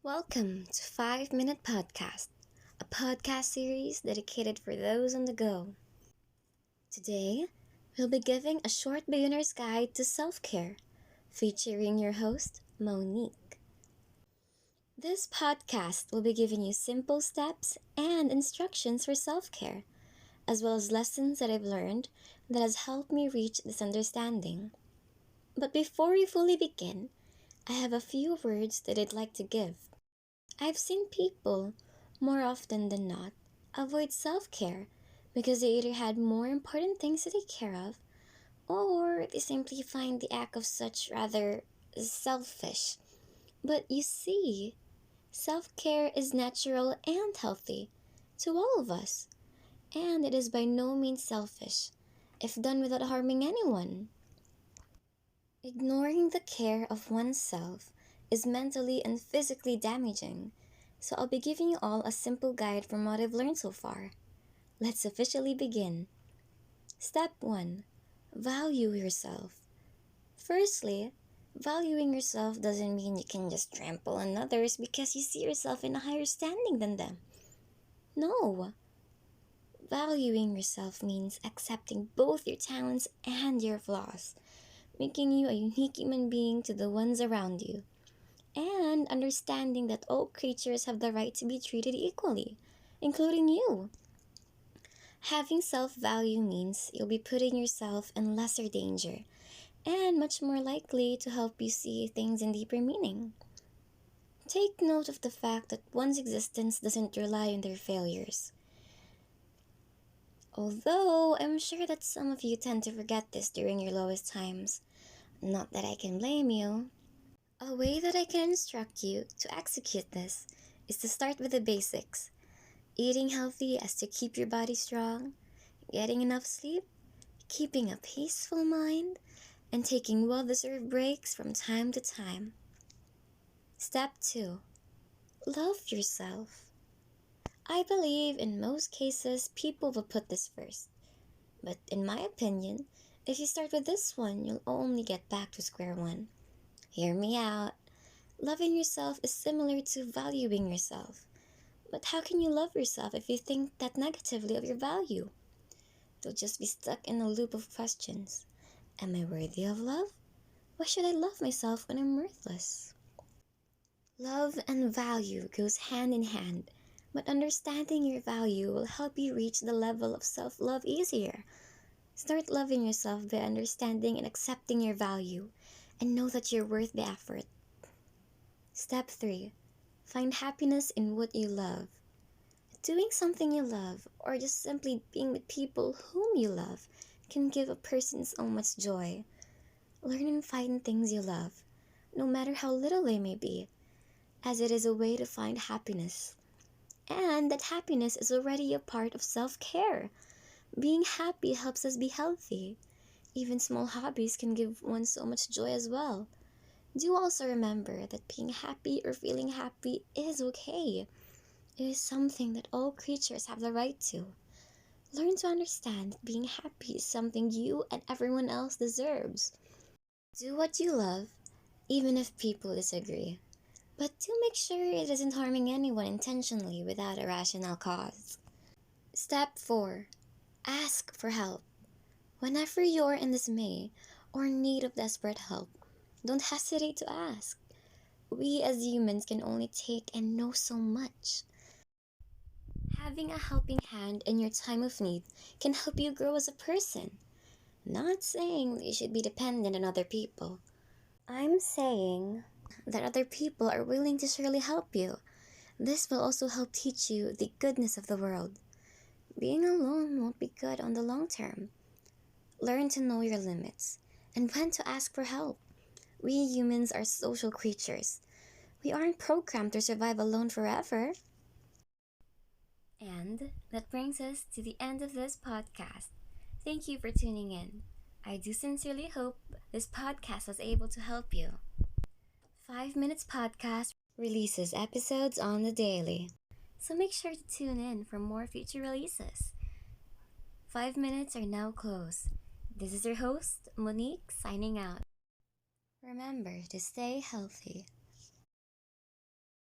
Welcome to 5 Minute Podcast, a podcast series dedicated for those on the go. Today, we'll be giving a short beginner's guide to self care, featuring your host, Monique. This podcast will be giving you simple steps and instructions for self care, as well as lessons that I've learned that has helped me reach this understanding. But before we fully begin, I have a few words that I'd like to give. I've seen people, more often than not, avoid self care because they either had more important things to take care of or they simply find the act of such rather selfish. But you see, self care is natural and healthy to all of us, and it is by no means selfish if done without harming anyone. Ignoring the care of oneself is mentally and physically damaging, so I'll be giving you all a simple guide from what I've learned so far. Let's officially begin. Step 1. Value yourself. Firstly, valuing yourself doesn't mean you can just trample on others because you see yourself in a higher standing than them. No. Valuing yourself means accepting both your talents and your flaws, making you a unique human being to the ones around you, and understanding that all creatures have the right to be treated equally, including you. Having self value means you'll be putting yourself in lesser danger and much more likely to help you see things in deeper meaning. Take note of the fact that one's existence doesn't rely on their failures. Although I'm sure that some of you tend to forget this during your lowest times. Not that I can blame you. A way that I can instruct you to execute this is to start with the basics. Eating healthy as to keep your body strong, getting enough sleep, keeping a peaceful mind, and taking well-deserved breaks from time to time. Step 2. Love yourself. I believe in most cases people will put this first. But in my opinion, if you start with this one, you'll only get back to square one. Hear me out. Loving yourself is similar to valuing yourself. But how can you love yourself if you think that negatively of your value? You'll just be stuck in a loop of questions. Am I worthy of love? Why should I love myself when I'm worthless? Love and value goes hand in hand, but understanding your value will help you reach the level of self-love easier. Start loving yourself by understanding and accepting your value, and know that you're worth the effort. Step 3. Find happiness in what you love. Doing something you love, or just simply being with people whom you love, can give a person so much joy. Learn and find things you love, no matter how little they may be, as it is a way to find happiness. And that happiness is already a part of self-care. Being happy helps us be healthy. Even small hobbies can give one so much joy as well. Do also remember that being happy or feeling happy is okay. It is something that all creatures have the right to. Learn to understand that being happy is something you and everyone else deserves. Do what you love, even if people disagree. But do make sure it isn't harming anyone intentionally without a rational cause. Step 4. Ask for help. Whenever you're in dismay or in need of desperate help, don't hesitate to ask. We as humans can only take and know so much. Having a helping hand in your time of need can help you grow as a person. Not saying that you should be dependent on other people. I'm saying that other people are willing to surely help you. This will also help teach you the goodness of the world. Being alone won't be good on the long term. Learn to know your limits and when to ask for help. We humans are social creatures. We aren't programmed to survive alone forever. And that brings us to the end of this podcast. Thank you for tuning in. I do sincerely hope this podcast was able to help you. 5 Minutes Podcast releases episodes on the daily, so make sure to tune in for more future releases. 5 minutes are now closed. This is your host, Monique, signing out. Remember to stay healthy.